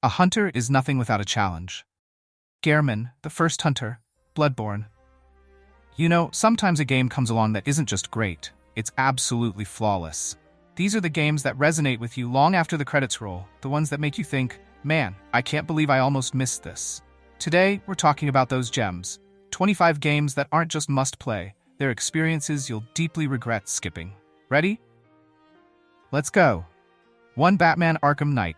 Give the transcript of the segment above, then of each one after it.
A hunter is nothing without a challenge. Gehrman, the first hunter, Bloodborne. You know, sometimes a game comes along that isn't just great, it's absolutely flawless. These are the games that resonate with you long after the credits roll, the ones that make you think, man, I can't believe I almost missed this. Today, we're talking about those gems. 25 games that aren't just must-play, they're experiences you'll deeply regret skipping. Ready? Let's go. 1. Batman Arkham Knight.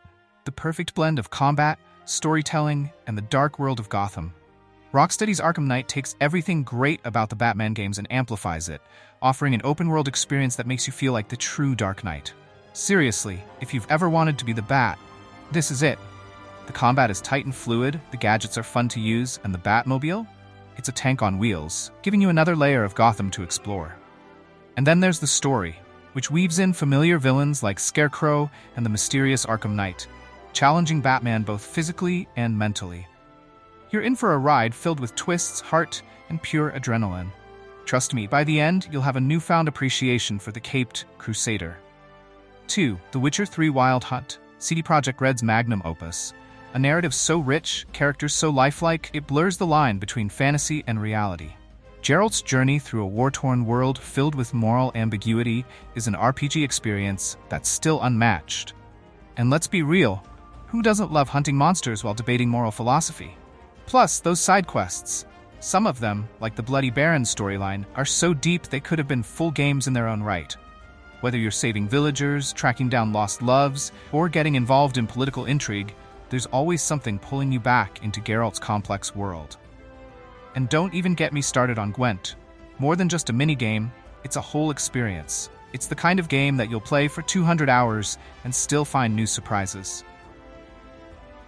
The perfect blend of combat, storytelling, and the dark world of Gotham. Rocksteady's Arkham Knight takes everything great about the Batman games and amplifies it, offering an open-world experience that makes you feel like the true Dark Knight. Seriously, if you've ever wanted to be the Bat, this is it. The combat is tight and fluid, the gadgets are fun to use, and the Batmobile? It's a tank on wheels, giving you another layer of Gotham to explore. And then there's the story, which weaves in familiar villains like Scarecrow and the mysterious Arkham Knight, challenging Batman both physically and mentally. You're in for a ride filled with twists, heart, and pure adrenaline. Trust me, by the end, you'll have a newfound appreciation for the caped Crusader. 2. The Witcher 3 Wild Hunt, CD Projekt Red's magnum opus. A narrative so rich, characters so lifelike, it blurs the line between fantasy and reality. Geralt's journey through a war-torn world filled with moral ambiguity is an RPG experience that's still unmatched. And let's be real, who doesn't love hunting monsters while debating moral philosophy? Plus, those side quests. Some of them, like the Bloody Baron storyline, are so deep they could have been full games in their own right. Whether you're saving villagers, tracking down lost loves, or getting involved in political intrigue, there's always something pulling you back into Geralt's complex world. And don't even get me started on Gwent. More than just a minigame, it's a whole experience. It's the kind of game that you'll play for 200 hours and still find new surprises.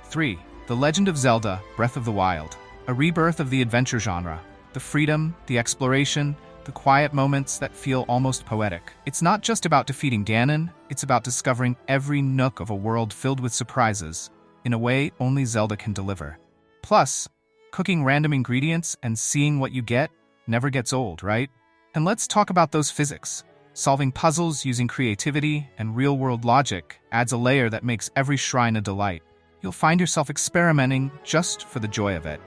3. The Legend of Zelda, Breath of the Wild. A rebirth of the adventure genre. The freedom, the exploration, the quiet moments that feel almost poetic. It's not just about defeating Ganon, it's about discovering every nook of a world filled with surprises, in a way only Zelda can deliver. Plus, cooking random ingredients and seeing what you get never gets old, right? And let's talk about those physics. Solving puzzles using creativity and real-world logic adds a layer that makes every shrine a delight. You'll find yourself experimenting just for the joy of it.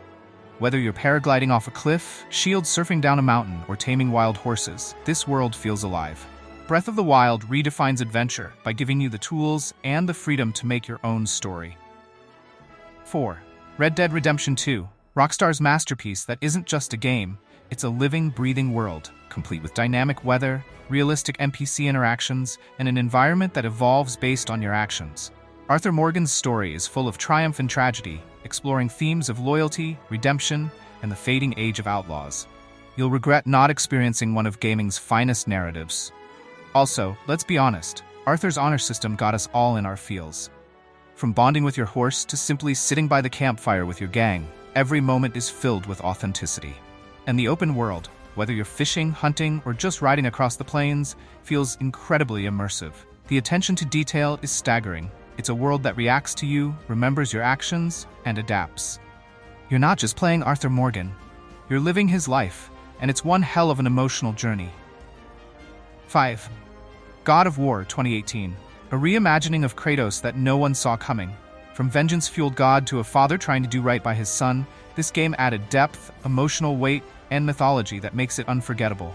Whether you're paragliding off a cliff, shield surfing down a mountain, or taming wild horses, this world feels alive. Breath of the Wild redefines adventure by giving you the tools and the freedom to make your own story. 4. Red Dead Redemption 2. Rockstar's masterpiece that isn't just a game, it's a living, breathing world, complete with dynamic weather, realistic NPC interactions, and an environment that evolves based on your actions. Arthur Morgan's story is full of triumph and tragedy, exploring themes of loyalty, redemption, and the fading age of outlaws. You'll regret not experiencing one of gaming's finest narratives. Also, let's be honest, Arthur's honor system got us all in our feels. From bonding with your horse to simply sitting by the campfire with your gang, every moment is filled with authenticity. And the open world, whether you're fishing, hunting, or just riding across the plains, feels incredibly immersive. The attention to detail is staggering. It's a world that reacts to you, remembers your actions, and adapts. You're not just playing Arthur Morgan. You're living his life, and it's one hell of an emotional journey. 5. God of War 2018. A reimagining of Kratos that no one saw coming. From vengeance-fueled god to a father trying to do right by his son, this game added depth, emotional weight, and mythology that makes it unforgettable.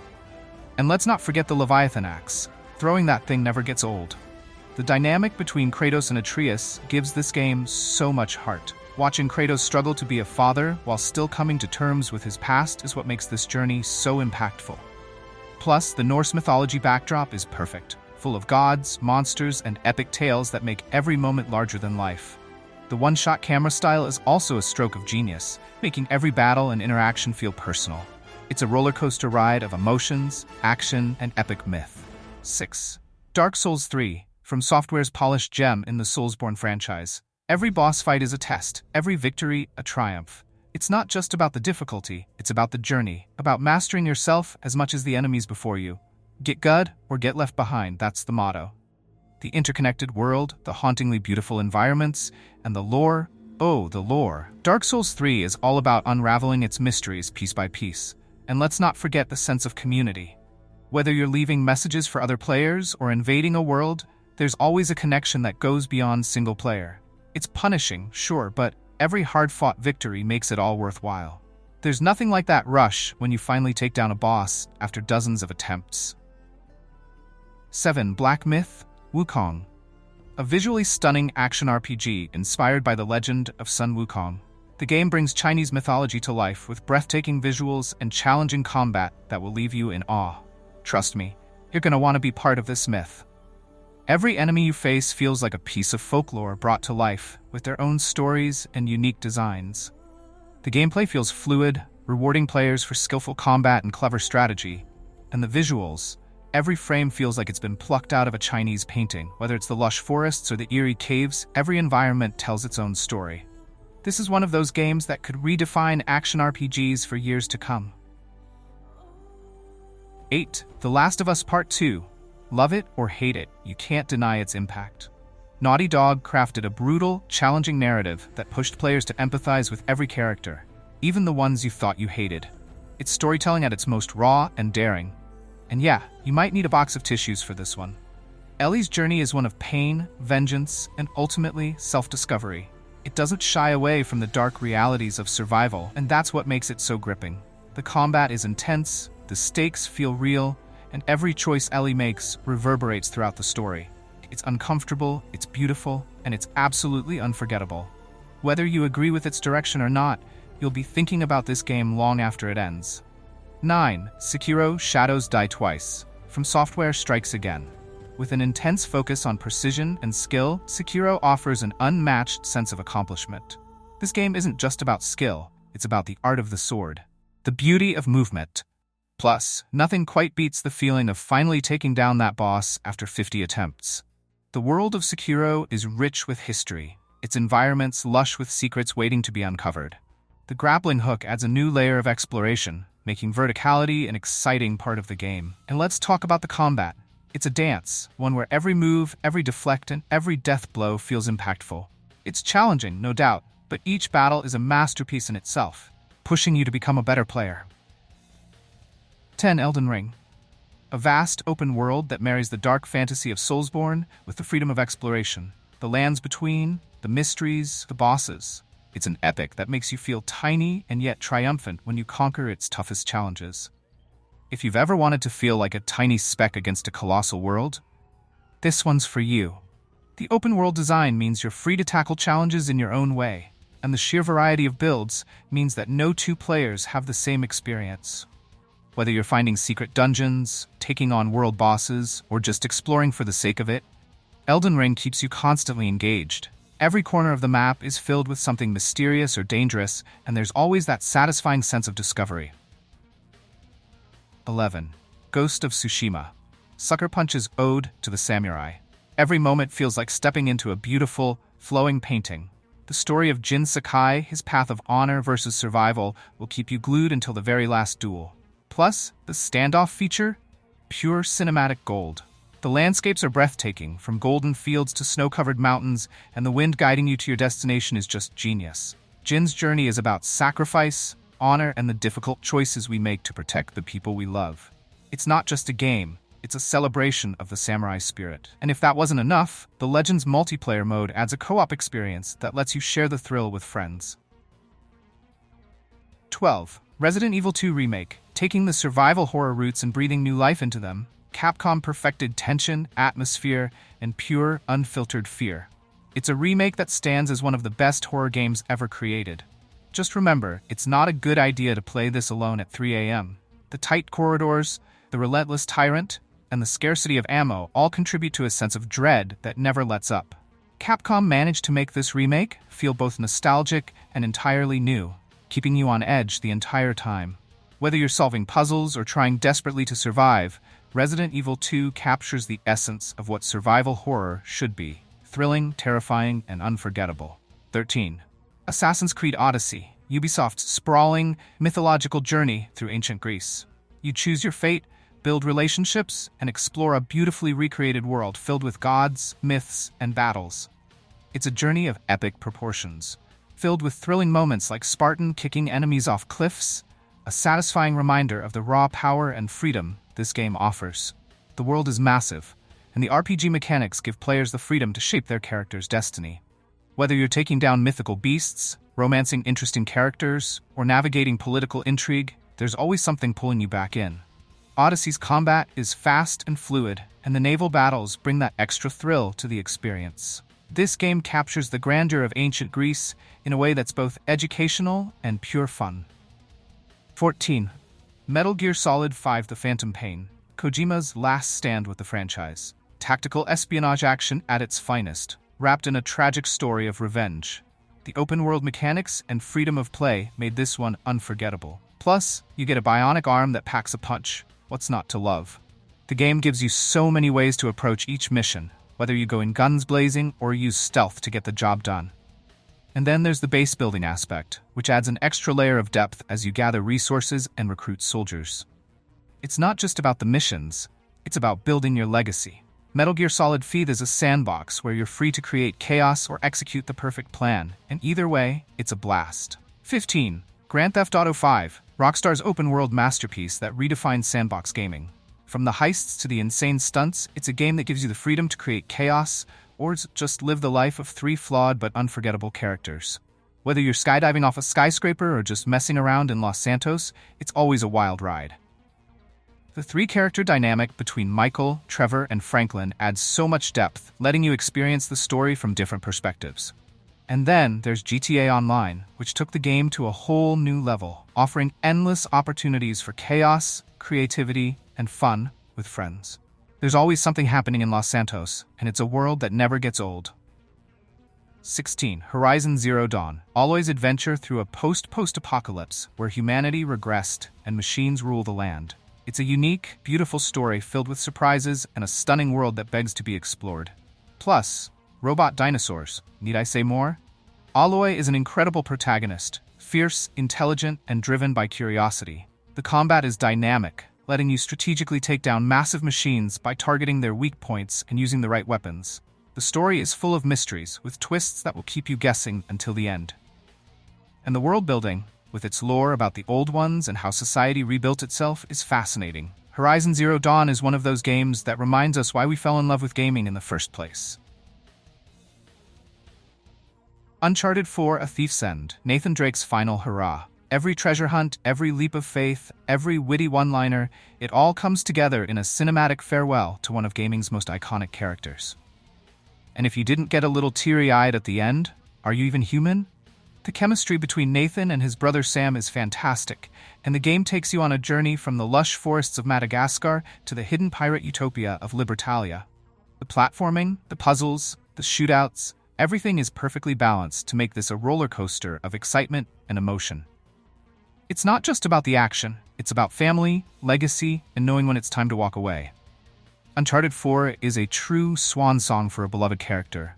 And let's not forget the Leviathan axe. Throwing that thing never gets old. The dynamic between Kratos and Atreus gives this game so much heart. Watching Kratos struggle to be a father while still coming to terms with his past is what makes this journey so impactful. Plus, the Norse mythology backdrop is perfect, full of gods, monsters, and epic tales that make every moment larger than life. The one-shot camera style is also a stroke of genius, making every battle and interaction feel personal. It's a roller coaster ride of emotions, action, and epic myth. 6. Dark Souls 3. From Software's polished gem in the Soulsborne franchise. Every boss fight is a test, every victory a triumph. It's not just about the difficulty, it's about the journey, about mastering yourself as much as the enemies before you. Get good or get left behind, that's the motto. The interconnected world, the hauntingly beautiful environments, and the lore. Oh, the lore. Dark Souls 3 is all about unraveling its mysteries piece by piece. And let's not forget the sense of community. Whether you're leaving messages for other players or invading a world, there's always a connection that goes beyond single player. It's punishing, sure, but every hard-fought victory makes it all worthwhile. There's nothing like that rush when you finally take down a boss after dozens of attempts. 7. Black Myth: Wukong. A visually stunning action RPG inspired by the legend of Sun Wukong. The game brings Chinese mythology to life with breathtaking visuals and challenging combat that will leave you in awe. Trust me, you're going to want to be part of this myth. Every enemy you face feels like a piece of folklore brought to life, with their own stories and unique designs. The gameplay feels fluid, rewarding players for skillful combat and clever strategy. And the visuals, every frame feels like it's been plucked out of a Chinese painting. Whether it's the lush forests or the eerie caves, every environment tells its own story. This is one of those games that could redefine action RPGs for years to come. 8. The Last of Us Part 2. Love it or hate it, you can't deny its impact. Naughty Dog crafted a brutal, challenging narrative that pushed players to empathize with every character, even the ones you thought you hated. It's storytelling at its most raw and daring. And yeah, you might need a box of tissues for this one. Ellie's journey is one of pain, vengeance, and ultimately self-discovery. It doesn't shy away from the dark realities of survival, and that's what makes it so gripping. The combat is intense, the stakes feel real, and every choice Ellie makes reverberates throughout the story. It's uncomfortable, it's beautiful, and it's absolutely unforgettable. Whether you agree with its direction or not, you'll be thinking about this game long after it ends. 9. Sekiro: Shadows Die Twice. From Software Strikes Again. With an intense focus on precision and skill, Sekiro offers an unmatched sense of accomplishment. This game isn't just about skill, it's about the art of the sword, the beauty of movement. Plus, nothing quite beats the feeling of finally taking down that boss after 50 attempts. The world of Sekiro is rich with history, its environments lush with secrets waiting to be uncovered. The grappling hook adds a new layer of exploration, making verticality an exciting part of the game. And let's talk about the combat. It's a dance, one where every move, every deflect, and every death blow feels impactful. It's challenging, no doubt, but each battle is a masterpiece in itself, pushing you to become a better player. 10. Elden Ring. A vast, open world that marries the dark fantasy of Soulsborne with the freedom of exploration. The lands between, the mysteries, the bosses. It's an epic that makes you feel tiny and yet triumphant when you conquer its toughest challenges. If you've ever wanted to feel like a tiny speck against a colossal world, this one's for you. The open-world design means you're free to tackle challenges in your own way, and the sheer variety of builds means that no two players have the same experience. Whether you're finding secret dungeons, taking on world bosses, or just exploring for the sake of it, Elden Ring keeps you constantly engaged. Every corner of the map is filled with something mysterious or dangerous, and there's always that satisfying sense of discovery. 11. Ghost of Tsushima. Sucker Punch's ode to the samurai. Every moment feels like stepping into a beautiful, flowing painting. The story of Jin Sakai, his path of honor versus survival, will keep you glued until the very last duel. Plus, the standoff feature? Pure cinematic gold. The landscapes are breathtaking, from golden fields to snow-covered mountains, and the wind guiding you to your destination is just genius. Jin's journey is about sacrifice, honor, and the difficult choices we make to protect the people we love. It's not just a game, it's a celebration of the samurai spirit. And if that wasn't enough, the Legends multiplayer mode adds a co-op experience that lets you share the thrill with friends. 12. Resident Evil 2 Remake. Taking the survival horror roots and breathing new life into them, Capcom perfected tension, atmosphere, and pure, unfiltered fear. It's a remake that stands as one of the best horror games ever created. Just remember, it's not a good idea to play this alone at 3 a.m. The tight corridors, the relentless tyrant, and the scarcity of ammo all contribute to a sense of dread that never lets up. Capcom managed to make this remake feel both nostalgic and entirely new, keeping you on edge the entire time. Whether you're solving puzzles or trying desperately to survive, Resident Evil 2 captures the essence of what survival horror should be: thrilling, terrifying, and unforgettable. 13. Assassin's Creed Odyssey, Ubisoft's sprawling, mythological journey through ancient Greece. You choose your fate, build relationships, and explore a beautifully recreated world filled with gods, myths, and battles. It's a journey of epic proportions, filled with thrilling moments like Spartan kicking enemies off cliffs, a satisfying reminder of the raw power and freedom this game offers. The world is massive, and the RPG mechanics give players the freedom to shape their character's destiny. Whether you're taking down mythical beasts, romancing interesting characters, or navigating political intrigue, there's always something pulling you back in. Odyssey's combat is fast and fluid, and the naval battles bring that extra thrill to the experience. This game captures the grandeur of ancient Greece in a way that's both educational and pure fun. 14. Metal Gear Solid 5: The Phantom Pain, Kojima's last stand with the franchise. Tactical espionage action at its finest, wrapped in a tragic story of revenge. The open-world mechanics and freedom of play made this one unforgettable. Plus, you get a bionic arm that packs a punch. What's not to love? The game gives you so many ways to approach each mission, whether you go in guns blazing or use stealth to get the job done. And then there's the base building aspect, which adds an extra layer of depth as you gather resources and recruit soldiers. It's not just about the missions, it's about building your legacy. Metal Gear Solid 5 is a sandbox where you're free to create chaos or execute the perfect plan, and either way, it's a blast. 15. Grand Theft Auto 5, Rockstar's open-world masterpiece that redefines sandbox gaming. From the heists to the insane stunts, it's a game that gives you the freedom to create chaos or just live the life of 3 flawed but unforgettable characters. Whether you're skydiving off a skyscraper or just messing around in Los Santos, it's always a wild ride. The 3-character dynamic between Michael, Trevor, and Franklin adds so much depth, letting you experience the story from different perspectives. And then there's GTA Online, which took the game to a whole new level, offering endless opportunities for chaos, creativity, and fun with friends. There's always something happening in Los Santos, and it's a world that never gets old. 16. Horizon Zero Dawn, Aloy's adventure through a post-apocalypse where humanity regressed and machines rule the land. It's a unique, beautiful story filled with surprises and a stunning world that begs to be explored. Plus, robot dinosaurs. Need I say more? Aloy is an incredible protagonist, fierce, intelligent, and driven by curiosity. The combat is dynamic, letting you strategically take down massive machines by targeting their weak points and using the right weapons. The story is full of mysteries, with twists that will keep you guessing until the end. And the world building, with its lore about the old ones and how society rebuilt itself, is fascinating. Horizon Zero Dawn is one of those games that reminds us why we fell in love with gaming in the first place. Uncharted 4: A Thief's End, Nathan Drake's final hurrah. Every treasure hunt, every leap of faith, every witty one-liner, it all comes together in a cinematic farewell to one of gaming's most iconic characters. And if you didn't get a little teary-eyed at the end, are you even human? The chemistry between Nathan and his brother Sam is fantastic, and the game takes you on a journey from the lush forests of Madagascar to the hidden pirate utopia of Libertalia. The platforming, the puzzles, the shootouts, everything is perfectly balanced to make this a roller coaster of excitement and emotion. It's not just about the action, it's about family, legacy, and knowing when it's time to walk away. Uncharted 4 is a true swan song for a beloved character.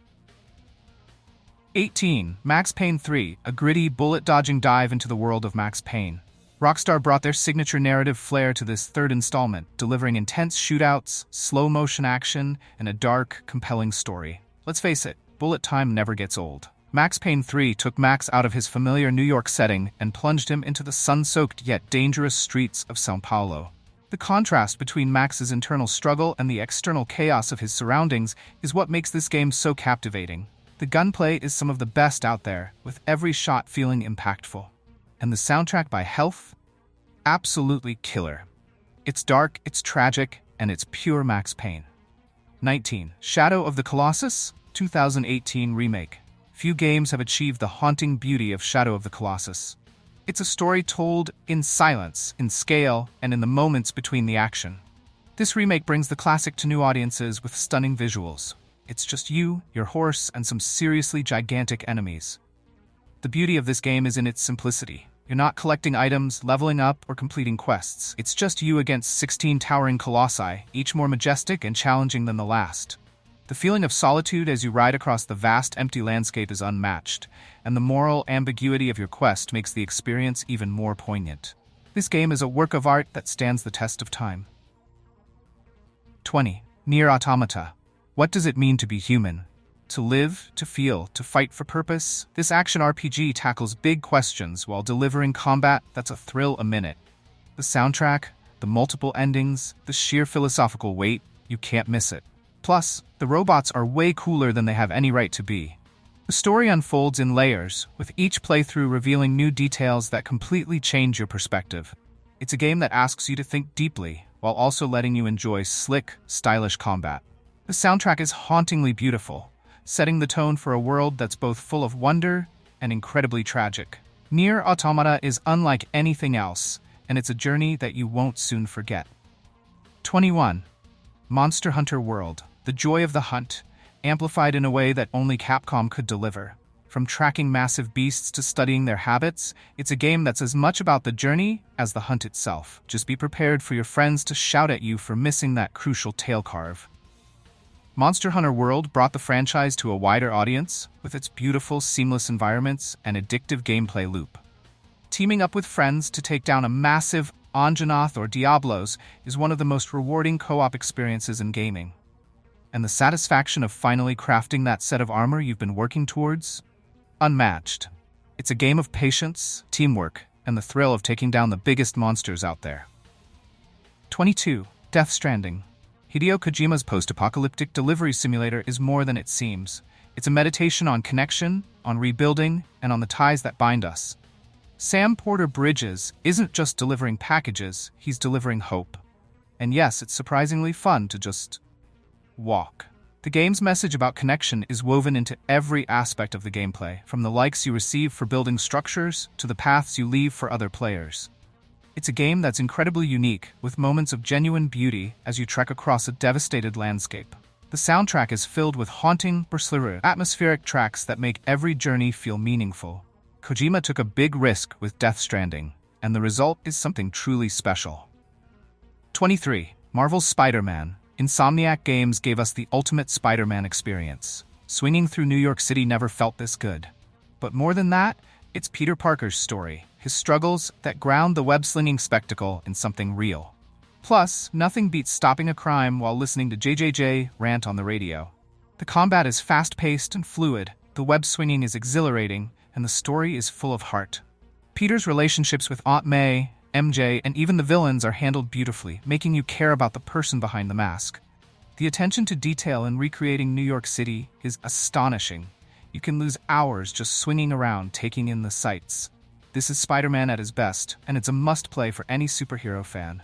18. Max Payne 3, a gritty, bullet-dodging dive into the world of Max Payne. Rockstar brought their signature narrative flair to this third installment, delivering intense shootouts, slow-motion action, and a dark, compelling story. Let's face it, bullet time never gets old. Max Payne 3 took Max out of his familiar New York setting and plunged him into the sun-soaked yet dangerous streets of São Paulo. The contrast between Max's internal struggle and the external chaos of his surroundings is what makes this game so captivating. The gunplay is some of the best out there, with every shot feeling impactful. And the soundtrack by Health? Absolutely killer. It's dark, it's tragic, and it's pure Max Payne. 19. Shadow of the Colossus, 2018 Remake. Few games have achieved the haunting beauty of Shadow of the Colossus. It's a story told in silence, in scale, and in the moments between the action. This remake brings the classic to new audiences with stunning visuals. It's just you, your horse, and some seriously gigantic enemies. The beauty of this game is in its simplicity. You're not collecting items, leveling up, or completing quests. It's just you against 16 towering colossi, each more majestic and challenging than the last. The feeling of solitude as you ride across the vast, empty landscape is unmatched, and the moral ambiguity of your quest makes the experience even more poignant. This game is a work of art that stands the test of time. 20. Nier Automata. What does it mean to be human? To live, to feel, to fight for purpose? This action RPG tackles big questions while delivering combat that's a thrill a minute. The soundtrack, the multiple endings, the sheer philosophical weight, you can't miss it. Plus, the robots are way cooler than they have any right to be. The story unfolds in layers, with each playthrough revealing new details that completely change your perspective. It's a game that asks you to think deeply, while also letting you enjoy slick, stylish combat. The soundtrack is hauntingly beautiful, setting the tone for a world that's both full of wonder and incredibly tragic. Nier Automata is unlike anything else, and it's a journey that you won't soon forget. 21. Monster Hunter World, the joy of the hunt, amplified in a way that only Capcom could deliver. From tracking massive beasts to studying their habits, it's a game that's as much about the journey as the hunt itself. Just be prepared for your friends to shout at you for missing that crucial tail carve. Monster Hunter World brought the franchise to a wider audience with its beautiful, seamless environments and addictive gameplay loop. Teaming up with friends to take down a massive Anjanath or Diablos is one of the most rewarding co-op experiences in gaming. And the satisfaction of finally crafting that set of armor you've been working towards? Unmatched. It's a game of patience, teamwork, and the thrill of taking down the biggest monsters out there. 22. Death Stranding. Hideo Kojima's post-apocalyptic delivery simulator is more than it seems. It's a meditation on connection, on rebuilding, and on the ties that bind us. Sam Porter Bridges isn't just delivering packages, he's delivering hope. And yes, it's surprisingly fun to just walk. The game's message about connection is woven into every aspect of the gameplay, from the likes you receive for building structures to the paths you leave for other players. It's a game that's incredibly unique, with moments of genuine beauty as you trek across a devastated landscape. The soundtrack is filled with haunting, atmospheric tracks that make every journey feel meaningful. Kojima took a big risk with Death Stranding, and the result is something truly special. 23. Marvel's Spider-Man. Insomniac Games gave us the ultimate Spider-Man experience. Swinging through New York City never felt this good. But more than that, it's Peter Parker's story, his struggles that ground the web-slinging spectacle in something real. Plus, nothing beats stopping a crime while listening to JJJ rant on the radio. The combat is fast-paced and fluid, the web-swinging is exhilarating, and the story is full of heart. Peter's relationships with Aunt May, MJ, and even the villains are handled beautifully, making you care about the person behind the mask. The attention to detail in recreating New York City is astonishing. You can lose hours just swinging around, taking in the sights. This is Spider-Man at his best, and it's a must-play for any superhero fan.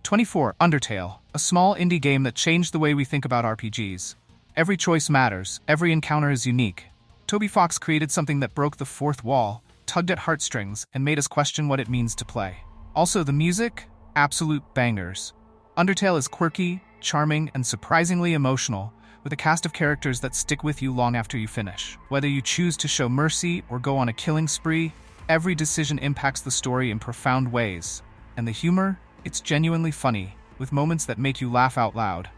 24. Undertale, a small indie game that changed the way we think about RPGs. Every choice matters, every encounter is unique. Toby Fox created something that broke the fourth wall, tugged at heartstrings, and made us question what it means to play. Also, the music? Absolute bangers. Undertale is quirky, charming, and surprisingly emotional, with a cast of characters that stick with you long after you finish. Whether you choose to show mercy or go on a killing spree, every decision impacts the story in profound ways. And the humor? It's genuinely funny, with moments that make you laugh out loud.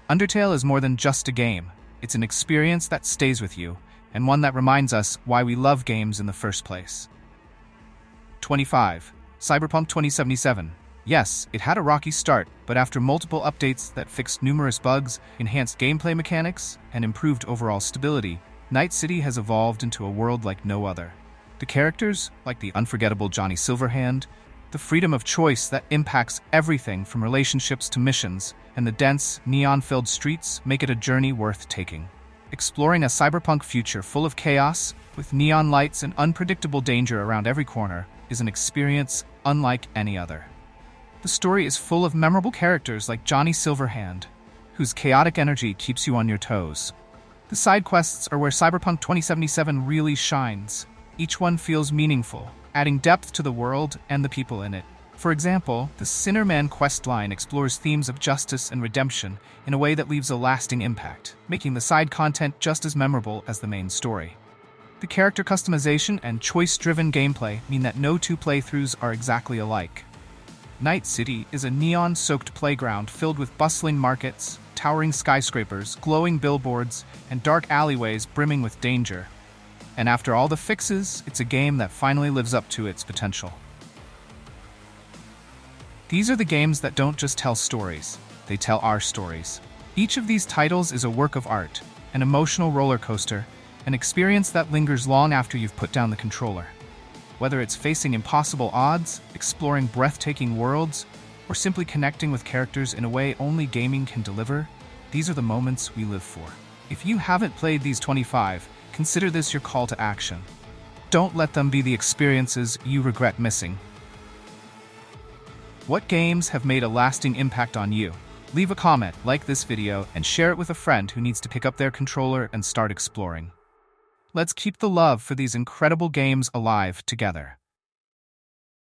Undertale is more than just a game. It's an experience that stays with you, and one that reminds us why we love games in the first place. 25. Cyberpunk 2077. Yes, it had a rocky start, but after multiple updates that fixed numerous bugs, enhanced gameplay mechanics, and improved overall stability, Night City has evolved into a world like no other. The characters, like the unforgettable Johnny Silverhand, the freedom of choice that impacts everything from relationships to missions, and the dense, neon-filled streets make it a journey worth taking. Exploring a cyberpunk future full of chaos, with neon lights and unpredictable danger around every corner, is an experience unlike any other. The story is full of memorable characters like Johnny Silverhand, whose chaotic energy keeps you on your toes. The side quests are where Cyberpunk 2077 really shines. Each one feels meaningful, adding depth to the world and the people in it. For example, the Sinnerman questline explores themes of justice and redemption in a way that leaves a lasting impact, making the side content just as memorable as the main story. The character customization and choice-driven gameplay mean that no two playthroughs are exactly alike. Night City is a neon-soaked playground filled with bustling markets, towering skyscrapers, glowing billboards, and dark alleyways brimming with danger. And after all the fixes, it's a game that finally lives up to its potential. These are the games that don't just tell stories, they tell our stories. Each of these titles is a work of art, an emotional roller coaster, an experience that lingers long after you've put down the controller. Whether it's facing impossible odds, exploring breathtaking worlds, or simply connecting with characters in a way only gaming can deliver, these are the moments we live for. If you haven't played these 25, consider this your call to action. Don't let them be the experiences you regret missing. What games have made a lasting impact on you? Leave a comment, like this video, and share it with a friend who needs to pick up their controller and start exploring. Let's keep the love for these incredible games alive together.